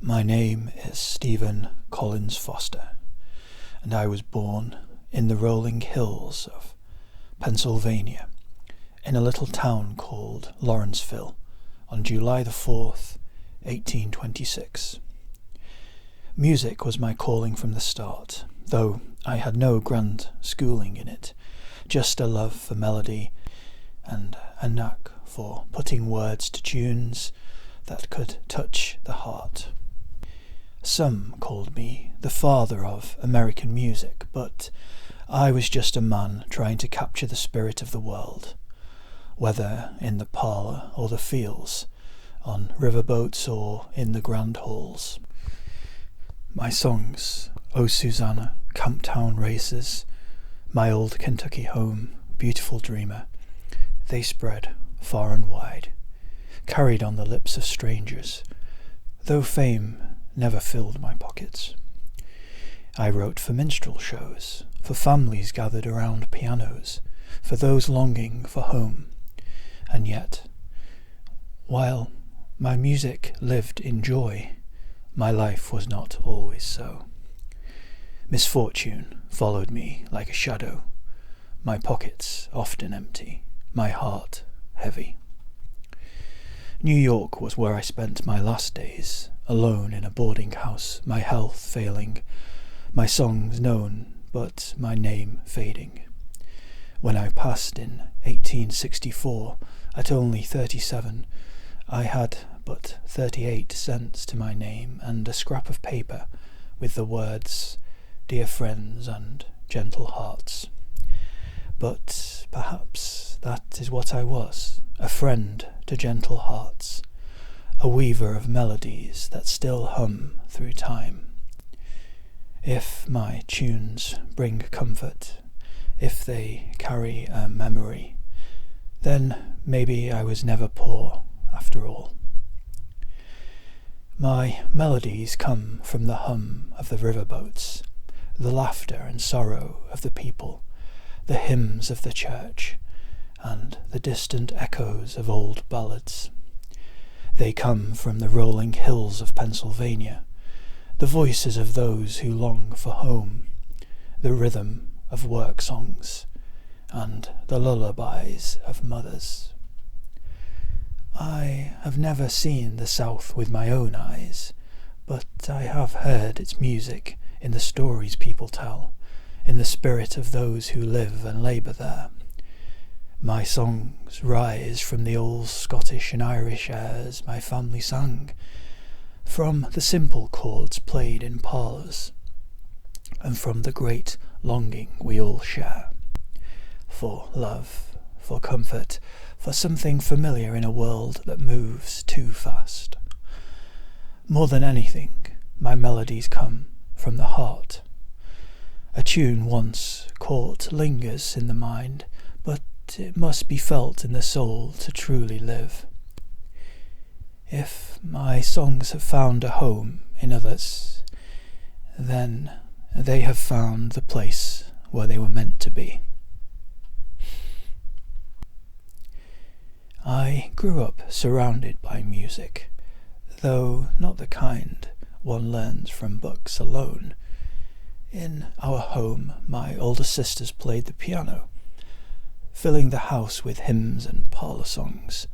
My name is Stephen Collins Foster, and I was born in the rolling hills of Pennsylvania, in a little town called Lawrenceville, on July the 4th, 1826. Music was my calling from the start, though I had no grand schooling in it, just a love for melody and a knack for putting words to tunes that could touch the heart. Some called me the father of American music, but I was just a man trying to capture the spirit of the world, whether in the parlour or the fields, on riverboats or in the grand halls. My songs, O Susanna, Camptown Races, My Old Kentucky Home, Beautiful Dreamer, they spread far and wide, carried on the lips of strangers, though fame never filled my pockets. I wrote for minstrel shows, for families gathered around pianos, for those longing for home. And yet, while my music lived in joy, my life was not always so. Misfortune followed me like a shadow, my pockets often empty, my heart heavy. New York was where I spent my last days, alone in a boarding house, my health failing, my songs known, but my name fading. When I passed in 1864, at only 37, I had but 38 cents to my name and a scrap of paper with the words, "Dear friends and gentle hearts." But perhaps that is what I was, a friend to gentle hearts, a weaver of melodies that still hum through time. If my tunes bring comfort, if they carry a memory, then maybe I was never poor after all. My melodies come from the hum of the riverboats, the laughter and sorrow of the people, the hymns of the church, and the distant echoes of old ballads. They come from the rolling hills of Pennsylvania, the voices of those who long for home, the rhythm of work songs, and the lullabies of mothers. I have never seen the South with my own eyes, but I have heard its music in the stories people tell, in the spirit of those who live and labour there. My songs rise from the old Scottish and Irish airs my family sang, from the simple chords played in parlours, and from the great longing we all share, for love, for comfort, for something familiar in a world that moves too fast. More than anything, my melodies come from the heart. A tune once caught lingers in the mind, but it must be felt in the soul to truly live. If my songs have found a home in others, then they have found the place where they were meant to be. I grew up surrounded by music, though not the kind one learns from books alone. In our home, my older sisters played the piano, filling the house with hymns and parlour songs.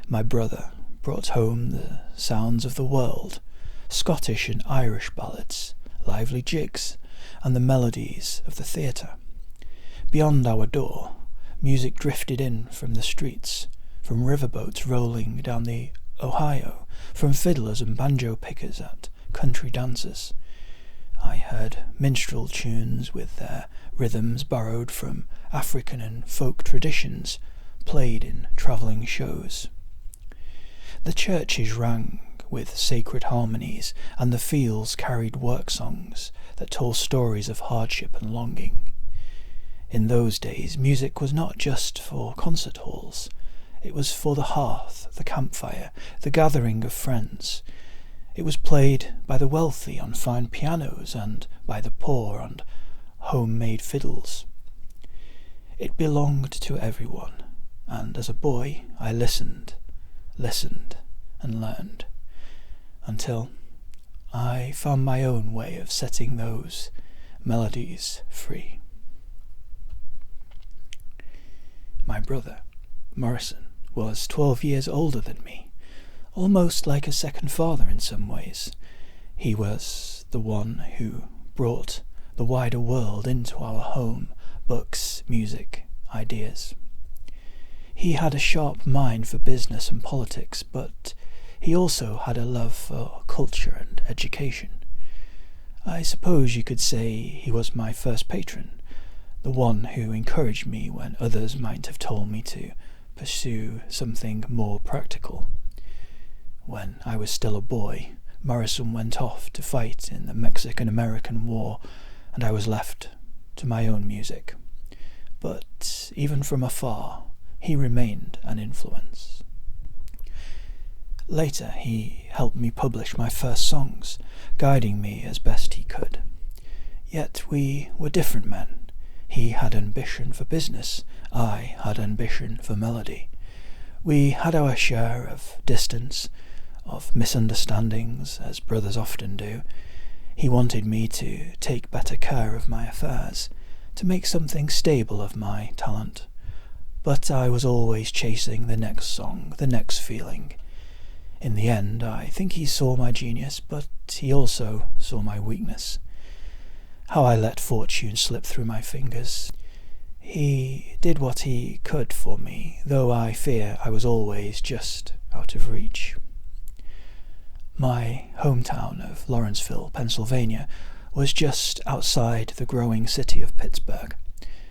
My brother brought home the sounds of the world, Scottish and Irish ballads, lively jigs, and the melodies of the theatre. Beyond our door, music drifted in from the streets, from riverboats rolling down the Ohio, from fiddlers and banjo pickers at country dances. I heard minstrel tunes with their rhythms borrowed from African and folk traditions, played in travelling shows. The churches rang with sacred harmonies, and the fields carried work songs that told stories of hardship and longing. In those days, music was not just for concert halls. It was for the hearth, the campfire, the gathering of friends. It was played by the wealthy on fine pianos and by the poor on home-made fiddles. It belonged to everyone, and as a boy I listened, and learned, until I found my own way of setting those melodies free. My brother, Morrison, was 12 years older than me, almost like a second father in some ways. He was the one who brought the wider world into our home: books, music, ideas. He had a sharp mind for business and politics, but he also had a love for culture and education. I suppose you could say he was my first patron, the one who encouraged me when others might have told me to pursue something more practical. When I was still a boy, Morrison went off to fight in the Mexican-American War, and I was left to my own music. But even from afar, he remained an influence. Later, he helped me publish my first songs, guiding me as best he could. Yet we were different men. He had ambition for business, I had ambition for melody. We had our share of distance, of misunderstandings, as brothers often do. He wanted me to take better care of my affairs, to make something stable of my talent. But I was always chasing the next song, the next feeling. In the end, I think he saw my genius, but he also saw my weakness. How I let fortune slip through my fingers. He did what he could for me, though I fear I was always just out of reach. My hometown of Lawrenceville, Pennsylvania, was just outside the growing city of Pittsburgh.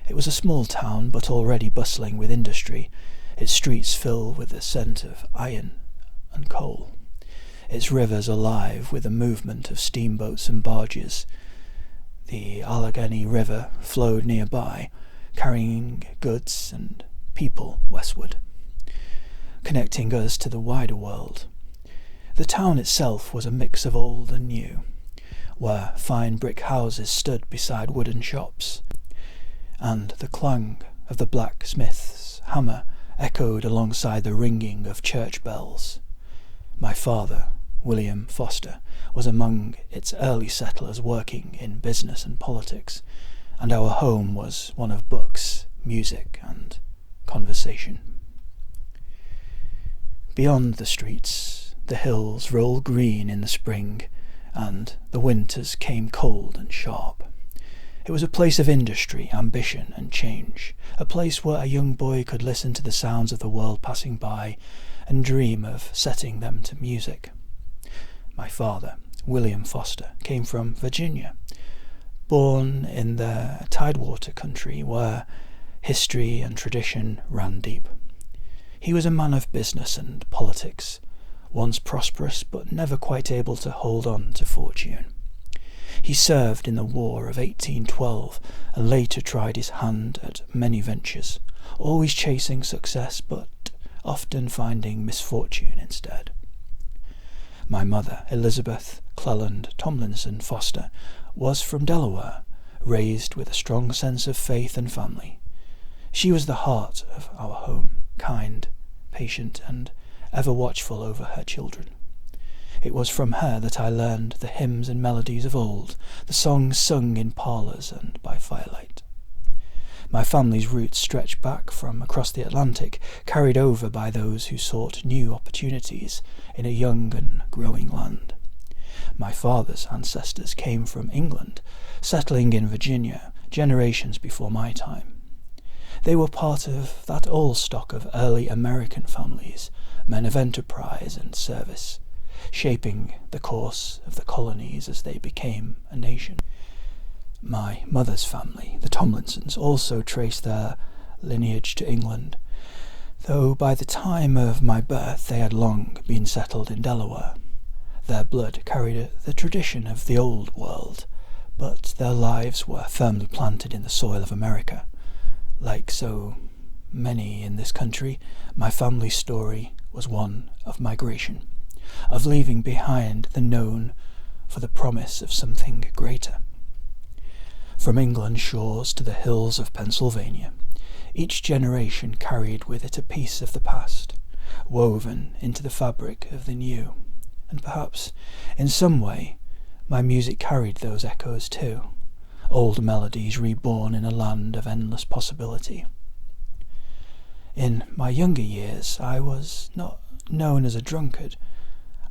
It was a small town, but already bustling with industry, its streets filled with the scent of iron and coal, its rivers alive with the movement of steamboats and barges. The Allegheny River flowed nearby, carrying goods and people westward, connecting us to the wider world. The town itself was a mix of old and new, where fine brick houses stood beside wooden shops, and the clang of the blacksmith's hammer echoed alongside the ringing of church bells. My father, William Foster, was among its early settlers working in business and politics, and our home was one of books, music, and conversation. Beyond the streets, the hills rolled green in the spring, and the winters came cold and sharp. It was a place of industry, ambition, and change, a place where a young boy could listen to the sounds of the world passing by and dream of setting them to music. My father, William Foster, came from Virginia, born in the Tidewater country where history and tradition ran deep. He was a man of business and politics, once prosperous but never quite able to hold on to fortune. He served in the War of 1812 and later tried his hand at many ventures, always chasing success but often finding misfortune instead. My mother, Elizabeth Cleland Tomlinson Foster, was from Delaware, raised with a strong sense of faith and family. She was the heart of our home, kind, patient, and ever watchful over her children. It was from her that I learned the hymns and melodies of old, the songs sung in parlours and by firelight. My family's roots stretch back from across the Atlantic, carried over by those who sought new opportunities in a young and growing land. My father's ancestors came from England, settling in Virginia generations before my time. They were part of that old stock of early American families, men of enterprise and service, shaping the course of the colonies as they became a nation. My mother's family, the Tomlinsons, also traced their lineage to England, though by the time of my birth they had long been settled in Delaware. Their blood carried the tradition of the old world, but their lives were firmly planted in the soil of America. Like so many in this country, my family's story was one of migration, of leaving behind the known for the promise of something greater. From England's shores to the hills of Pennsylvania, each generation carried with it a piece of the past, woven into the fabric of the new, and perhaps, in some way, my music carried those echoes too, old melodies reborn in a land of endless possibility. In my younger years, I was not known as a drunkard.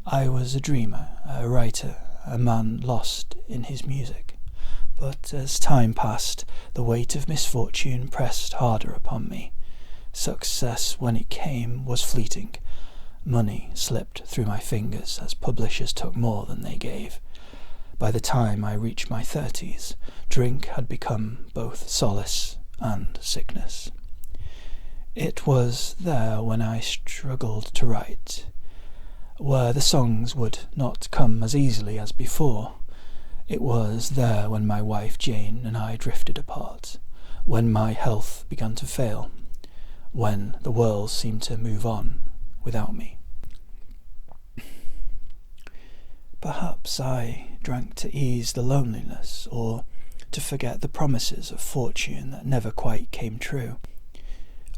I was a dreamer, a writer, a man lost in his music. But as time passed, the weight of misfortune pressed harder upon me. Success, when it came, was fleeting. Money slipped through my fingers as publishers took more than they gave. By the time I reached my 30s, drink had become both solace and sickness. It was there when I struggled to write, where the songs would not come as easily as before. It was there when my wife Jane and I drifted apart, when my health began to fail, when the world seemed to move on without me. Perhaps I drank to ease the loneliness, or to forget the promises of fortune that never quite came true.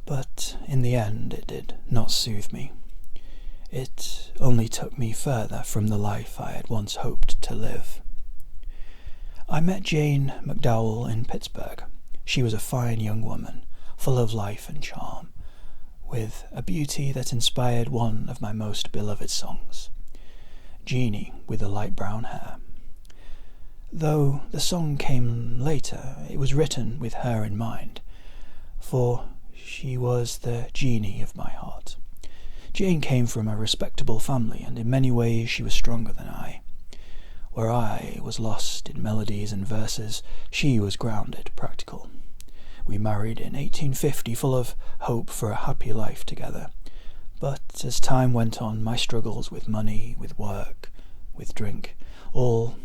But in the end it did not soothe me. It only took me further from the life I had once hoped to live. I met Jane McDowell in Pittsburgh. She was a fine young woman, full of life and charm, with a beauty that inspired one of my most beloved songs, Jeannie with the light brown hair. Though the song came later, it was written with her in mind, for she was the Jeannie of my heart. Jane came from a respectable family, and in many ways she was stronger than I. Where I was lost in melodies and verses, she was grounded, practical. We married in 1850, full of hope for a happy life together. But as time went on, my struggles with money, with work, with drink, all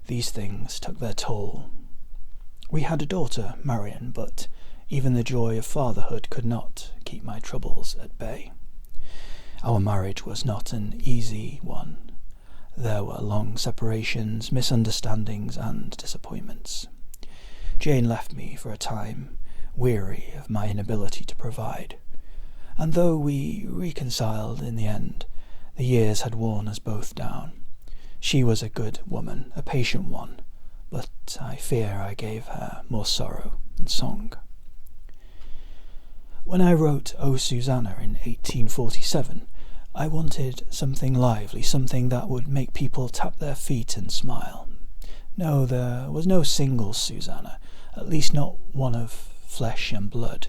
these things took their toll. We had a daughter, Marion, but even the joy of fatherhood could not keep my troubles at bay. Our marriage was not an easy one. There were long separations, misunderstandings, and disappointments. Jane left me for a time, weary of my inability to provide. And though we reconciled in the end, the years had worn us both down. She was a good woman, a patient one, but I fear I gave her more sorrow than song. When I wrote O Susanna in 1847, I wanted something lively, something that would make people tap their feet and smile. No, there was no single Susanna, at least not one of flesh and blood.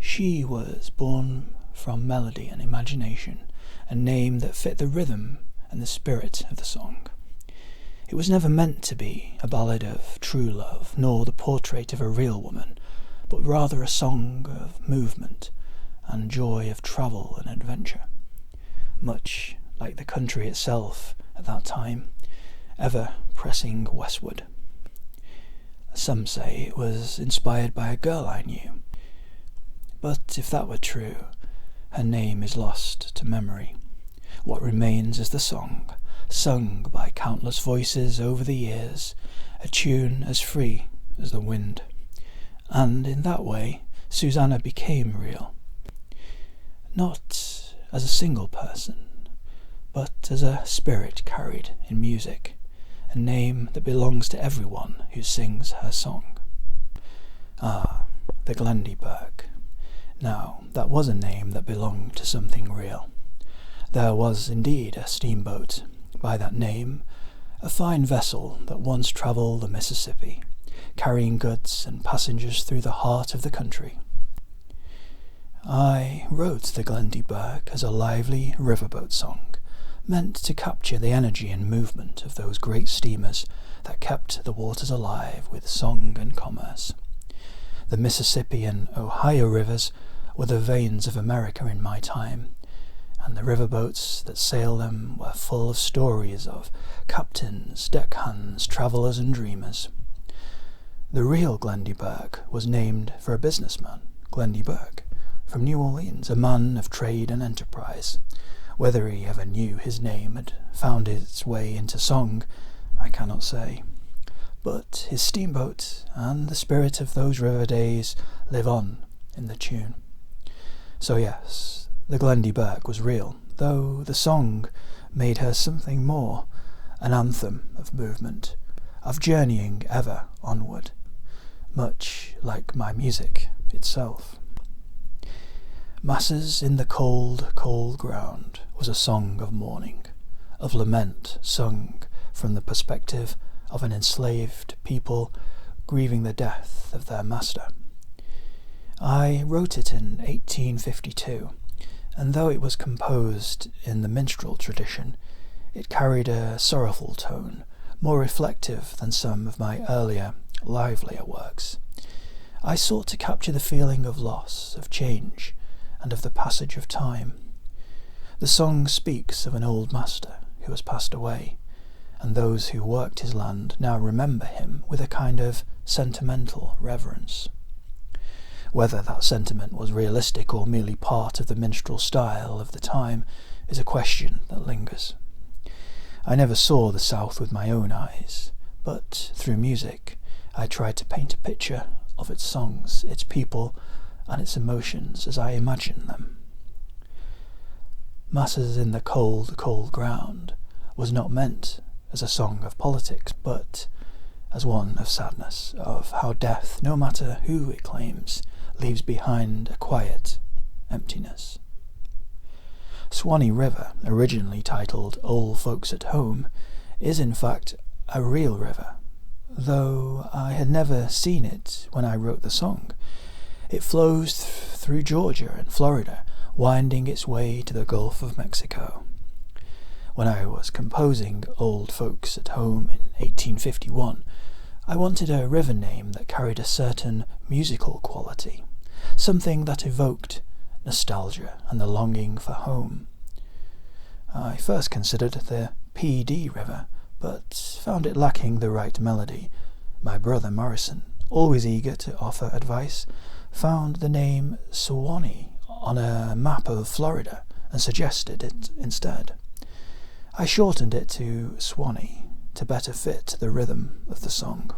She was born from melody and imagination, a name that fit the rhythm and the spirit of the song. It was never meant to be a ballad of true love, nor the portrait of a real woman, but rather a song of movement and joy of travel and adventure, much like the country itself at that time, ever pressing westward. Some say it was inspired by a girl I knew, but if that were true, her name is lost to memory. What remains is the song, sung by countless voices over the years, a tune as free as the wind. And in that way, Susanna became real. Not as a single person, but as a spirit carried in music, a name that belongs to everyone who sings her song. Ah, the Glendyberg. Now, that was a name that belonged to something real. There was indeed a steamboat by that name, a fine vessel that once travelled the Mississippi, carrying goods and passengers through the heart of the country. I wrote the Glendyberg as a lively riverboat song, meant to capture the energy and movement of those great steamers that kept the waters alive with song and commerce. The Mississippi and Ohio rivers were the veins of America in my time, and the riverboats that sailed them were full of stories of captains, deckhands, travellers and dreamers. The real Glendyberg was named for a businessman, Glendyberg, from New Orleans, a man of trade and enterprise. Whether he ever knew his name had found its way into song, I cannot say. But his steamboat and the spirit of those river days live on in the tune. So yes, the Glendyberg was real, though the song made her something more, an anthem of movement, of journeying ever onward, much like my music itself. Masses in the cold, cold ground was a song of mourning, of lament sung from the perspective of an enslaved people grieving the death of their master. I wrote it in 1852, and though it was composed in the minstrel tradition, it carried a sorrowful tone, more reflective than some of my earlier, livelier works. I sought to capture the feeling of loss, of change, and of the passage of time. The song speaks of an old master who has passed away, and those who worked his land now remember him with a kind of sentimental reverence. Whether that sentiment was realistic or merely part of the minstrel style of the time is a question that lingers. I never saw the South with my own eyes, but through music I tried to paint a picture of its songs, its people, and its emotions as I imagined them. Masses in the cold, cold ground was not meant as a song of politics, but as one of sadness, of how death, no matter who it claims, leaves behind a quiet emptiness. Swanee River, originally titled Old Folks at Home, is in fact a real river, though I had never seen it when I wrote the song. It flows through Georgia and Florida, winding its way to the Gulf of Mexico. When I was composing Old Folks at Home in 1851, I wanted a river name that carried a certain musical quality, something that evoked nostalgia and the longing for home. I first considered the P.D. River, but found it lacking the right melody. My brother Morrison, always eager to offer advice, found the name Suwannee on a map of Florida and suggested it instead. I shortened it to Swanee to better fit the rhythm of the song.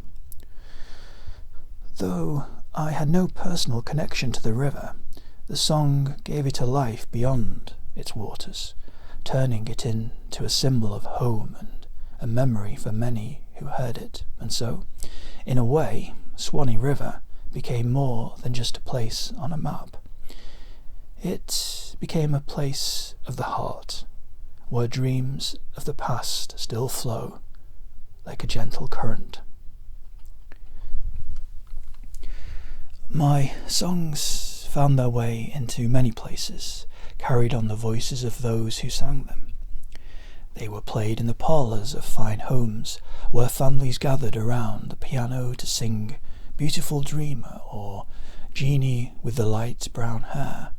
Though I had no personal connection to the river, the song gave it a life beyond its waters, turning it into a symbol of home and a memory for many who heard it, and so, in a way, Swanee River became more than just a place on a map. It became a place of the heart, where dreams of the past still flow like a gentle current. My songs found their way into many places, carried on the voices of those who sang them. They were played in the parlours of fine homes, where families gathered around the piano to sing Beautiful Dreamer or Jeannie with the light brown hair.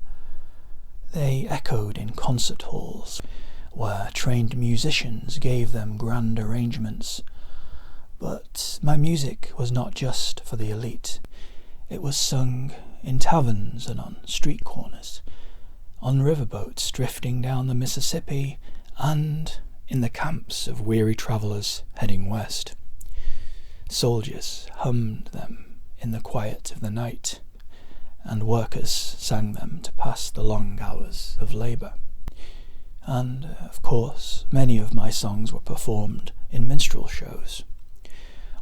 They echoed in concert halls, where trained musicians gave them grand arrangements. But my music was not just for the elite. It was sung in taverns and on street corners, on riverboats drifting down the Mississippi, and in the camps of weary travellers heading west. Soldiers hummed them in the quiet of the night, and workers sang them to pass the long hours of labour. And, of course, many of my songs were performed in minstrel shows,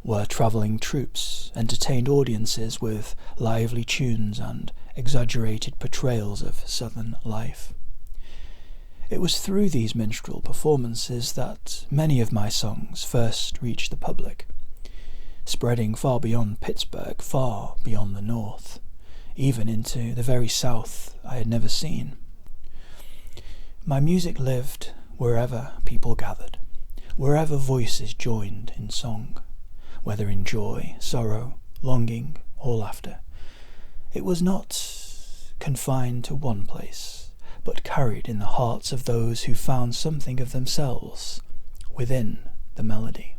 where travelling troupes entertained audiences with lively tunes and exaggerated portrayals of southern life. It was through these minstrel performances that many of my songs first reached the public, spreading far beyond Pittsburgh, far beyond the north, even into the very south I had never seen. My music lived wherever people gathered, wherever voices joined in song, whether in joy, sorrow, longing, or laughter. It was not confined to one place, but carried in the hearts of those who found something of themselves within the melody.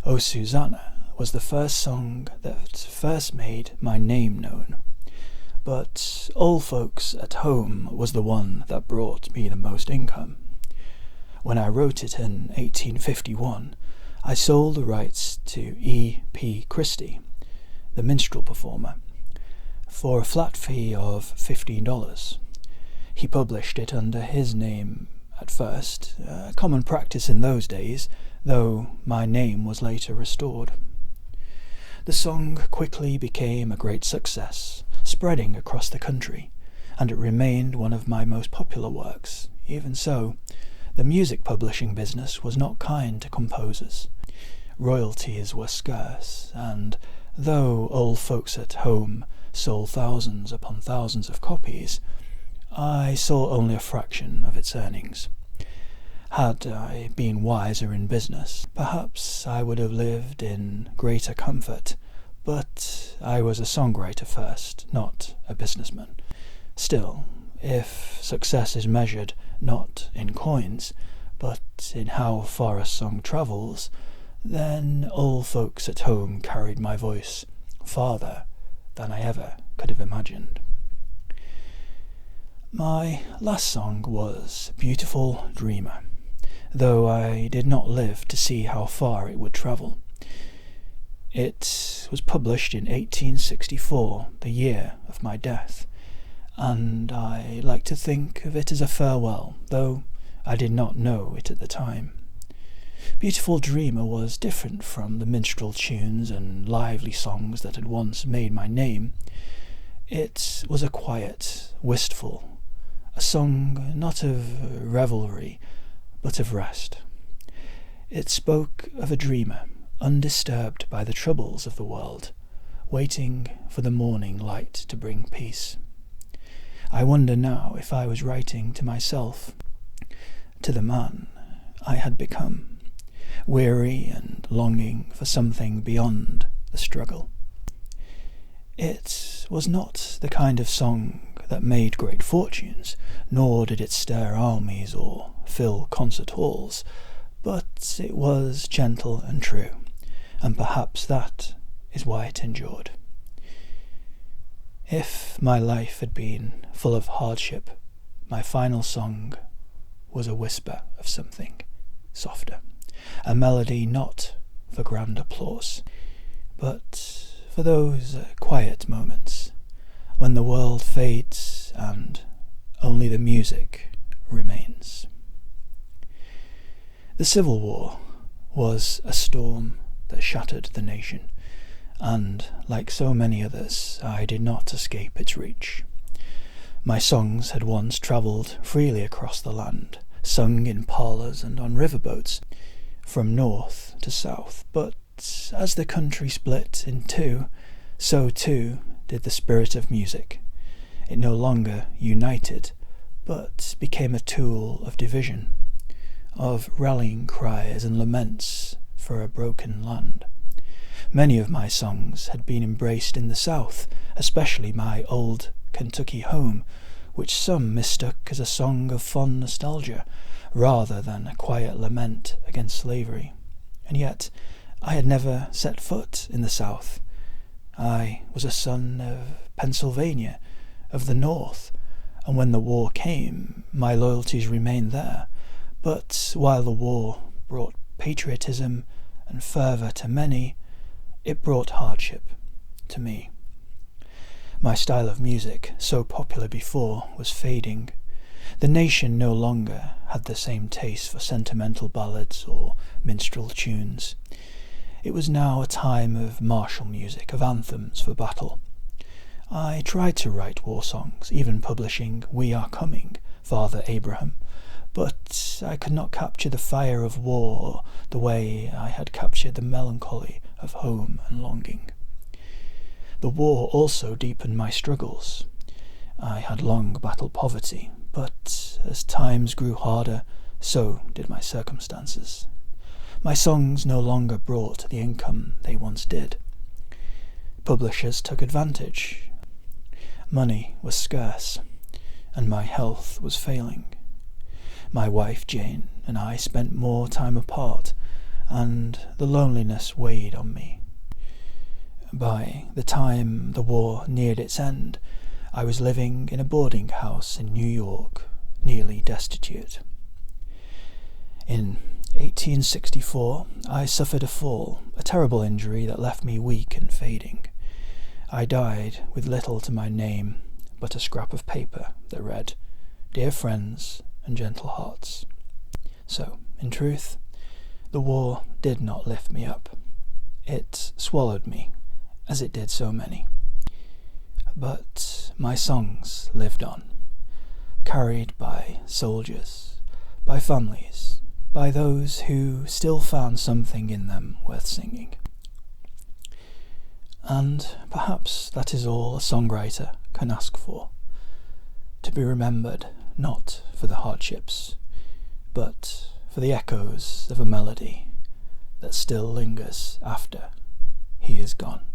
O Susanna was the first song that first made my name known, but Old Folks at Home was the one that brought me the most income. When I wrote it in 1851, I sold the rights to E. P. Christie, the minstrel performer, for a flat fee of $15. He published it under his name at first, common practice in those days, though my name was later restored. The song quickly became a great success, spreading across the country, and it remained one of my most popular works. Even so, the music publishing business was not kind to composers. Royalties were scarce, and though Old Folks at Home sold thousands upon thousands of copies, I saw only a fraction of its earnings. Had I been wiser in business, perhaps I would have lived in greater comfort, but I was a songwriter first, not a businessman. Still, if success is measured not in coins, but in how far a song travels, then Old Folks at Home carried my voice farther than I ever could have imagined. My last song was Beautiful Dreamer, though I did not live to see how far it would travel. It was published in 1864, the year of my death, and I like to think of it as a farewell, though I did not know it at the time. Beautiful Dreamer was different from the minstrel tunes and lively songs that had once made my name. It was a quiet, wistful, a song not of revelry, but of rest. It spoke of a dreamer, undisturbed by the troubles of the world, waiting for the morning light to bring peace. I wonder now if I was writing to myself, to the man I had become, weary and longing for something beyond the struggle. It was not the kind of song that made great fortunes, nor did it stir armies or fill concert halls, but it was gentle and true, and perhaps that is why it endured. If my life had been full of hardship, my final song was a whisper of something softer, a melody not for grand applause, but for those quiet moments when the world fades and only the music remains. The Civil War was a storm that shattered the nation, and, like so many others, I did not escape its reach. My songs had once travelled freely across the land, sung in parlours and on riverboats, from north to south, but as the country split in two, so too did the spirit of music. It no longer united, but became a tool of division, of rallying cries and laments for a broken land. Many of my songs had been embraced in the South, especially my old Kentucky home, which some mistook as a song of fond nostalgia, rather than a quiet lament against slavery. And yet I had never set foot in the South. I was a son of Pennsylvania, of the North, and when the war came, my loyalties remained there. But while the war brought patriotism and fervour to many, it brought hardship to me. My style of music, so popular before, was fading. The nation no longer had the same taste for sentimental ballads or minstrel tunes. It was now a time of martial music, of anthems for battle. I tried to write war songs, even publishing We Are Coming, Father Abraham, but I could not capture the fire of war the way I had captured the melancholy of home and longing. The war also deepened my struggles. I had long battled poverty, but as times grew harder, so did my circumstances. My songs no longer brought the income they once did. Publishers took advantage. Money was scarce, and my health was failing. My wife Jane and I spent more time apart, and the loneliness weighed on me. By the time the war neared its end, I was living in a boarding house in New York, nearly destitute. In 1864, I suffered a fall, a terrible injury that left me weak and fading. I died with little to my name but a scrap of paper that read, "Dear friends and gentle hearts. So, in truth, the war did not lift me up. It swallowed me, as it did so many. But my songs lived on, carried by soldiers, by families, by those who still found something in them worth singing. And perhaps that is all a songwriter can ask for, to be remembered not for the hardships, but for the echoes of a melody that still lingers after he is gone.